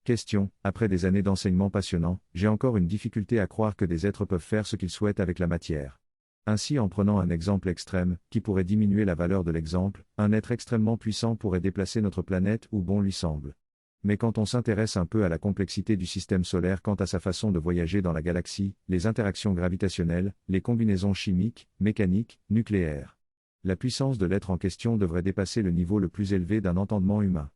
Question, après des années d'enseignement passionnant, j'ai encore une difficulté à croire que des êtres peuvent faire ce qu'ils souhaitent avec la matière. Ainsi, en prenant un exemple extrême, qui pourrait diminuer la valeur de l'exemple, un être extrêmement puissant pourrait déplacer notre planète où bon lui semble. Mais quand on s'intéresse un peu à la complexité du système solaire quant à sa façon de voyager dans la galaxie, les interactions gravitationnelles, les combinaisons chimiques, mécaniques, nucléaires, la puissance de l'être en question devrait dépasser le niveau le plus élevé d'un entendement humain.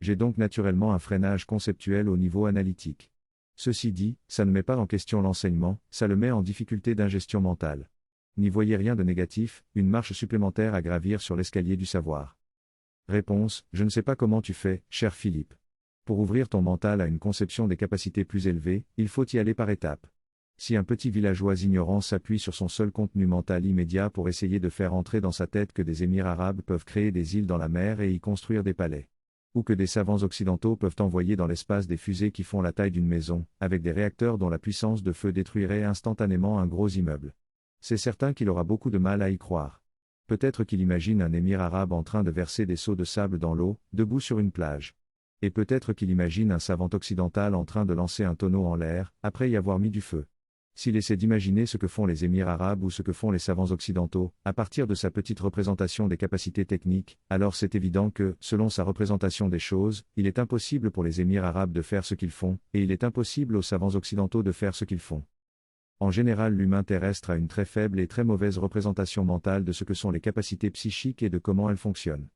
J'ai donc naturellement un freinage conceptuel au niveau analytique. Ceci dit, ça ne met pas en question l'enseignement, ça le met en difficulté d'ingestion mentale. N'y voyez rien de négatif, une marche supplémentaire à gravir sur l'escalier du savoir. Réponse, je ne sais pas comment tu fais, cher Philippe. Pour ouvrir ton mental à une conception des capacités plus élevées, il faut y aller par étapes. Si un petit villageois ignorant s'appuie sur son seul contenu mental immédiat pour essayer de faire entrer dans sa tête que des émirs arabes peuvent créer des îles dans la mer et y construire des palais, ou que des savants occidentaux peuvent envoyer dans l'espace des fusées qui font la taille d'une maison, avec des réacteurs dont la puissance de feu détruirait instantanément un gros immeuble, c'est certain qu'il aura beaucoup de mal à y croire. Peut-être qu'il imagine un émir arabe en train de verser des seaux de sable dans l'eau, debout sur une plage. Et peut-être qu'il imagine un savant occidental en train de lancer un tonneau en l'air, après y avoir mis du feu. S'il essaie d'imaginer ce que font les émirs arabes ou ce que font les savants occidentaux, à partir de sa petite représentation des capacités techniques, alors c'est évident que, selon sa représentation des choses, il est impossible pour les émirs arabes de faire ce qu'ils font, et il est impossible aux savants occidentaux de faire ce qu'ils font. En général, l'humain terrestre a une très faible et très mauvaise représentation mentale de ce que sont les capacités psychiques et de comment elles fonctionnent.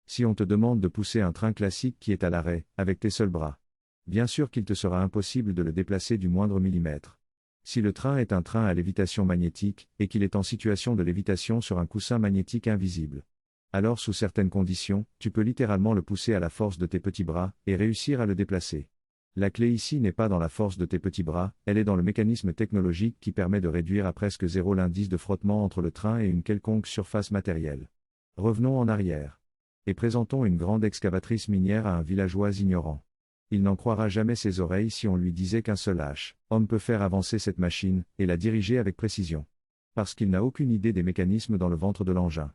Si on te demande de pousser un train classique qui est à l'arrêt, avec tes seuls bras, bien sûr qu'il te sera impossible de le déplacer du moindre millimètre. Si le train est un train à lévitation magnétique, et qu'il est en situation de lévitation sur un coussin magnétique invisible, alors sous certaines conditions, tu peux littéralement le pousser à la force de tes petits bras, et réussir à le déplacer. La clé ici n'est pas dans la force de tes petits bras, elle est dans le mécanisme technologique qui permet de réduire à presque zéro l'indice de frottement entre le train et une quelconque surface matérielle. Revenons en arrière. Et présentons une grande excavatrice minière à un villageois ignorant. Il n'en croira jamais ses oreilles si on lui disait qu'un seul homme peut faire avancer cette machine, et la diriger avec précision. Parce qu'il n'a aucune idée des mécanismes dans le ventre de l'engin.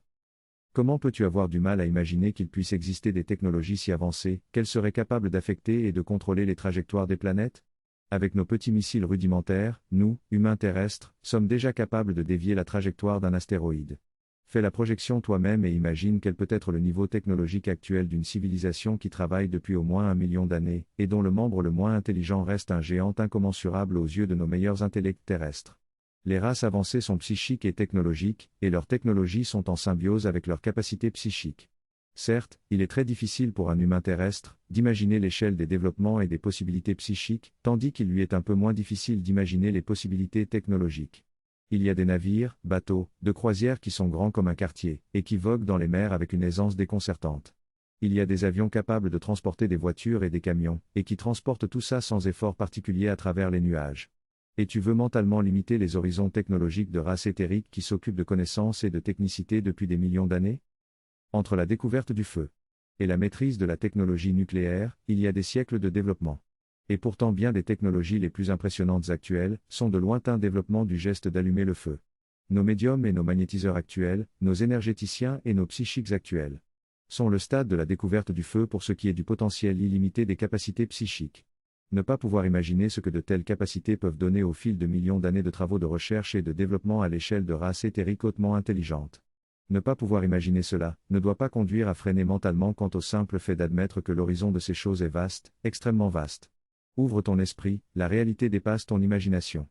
Comment peux-tu avoir du mal à imaginer qu'il puisse exister des technologies si avancées, qu'elles seraient capables d'affecter et de contrôler les trajectoires des planètes ? Avec nos petits missiles rudimentaires, nous, humains terrestres, sommes déjà capables de dévier la trajectoire d'un astéroïde. Fais la projection toi-même et imagine quel peut être le niveau technologique actuel d'une civilisation qui travaille depuis au moins 1 million d'années, et dont le membre le moins intelligent reste un géant incommensurable aux yeux de nos meilleurs intellects terrestres. Les races avancées sont psychiques et technologiques, et leurs technologies sont en symbiose avec leurs capacités psychiques. Certes, il est très difficile pour un humain terrestre d'imaginer l'échelle des développements et des possibilités psychiques, tandis qu'il lui est un peu moins difficile d'imaginer les possibilités technologiques. Il y a des navires, bateaux, de croisière qui sont grands comme un quartier, et qui voguent dans les mers avec une aisance déconcertante. Il y a des avions capables de transporter des voitures et des camions, et qui transportent tout ça sans effort particulier à travers les nuages. Et tu veux mentalement limiter les horizons technologiques de races éthériques qui s'occupent de connaissances et de technicité depuis des millions d'années ? Entre la découverte du feu et la maîtrise de la technologie nucléaire, il y a des siècles de développement. Et pourtant bien des technologies les plus impressionnantes actuelles sont de lointains développements du geste d'allumer le feu. Nos médiums et nos magnétiseurs actuels, nos énergéticiens et nos psychiques actuels sont le stade de la découverte du feu pour ce qui est du potentiel illimité des capacités psychiques. Ne pas pouvoir imaginer ce que de telles capacités peuvent donner au fil de millions d'années de travaux de recherche et de développement à l'échelle de races éthériques hautement intelligentes. Ne pas pouvoir imaginer cela ne doit pas conduire à freiner mentalement quant au simple fait d'admettre que l'horizon de ces choses est vaste, extrêmement vaste. Ouvre ton esprit, la réalité dépasse ton imagination.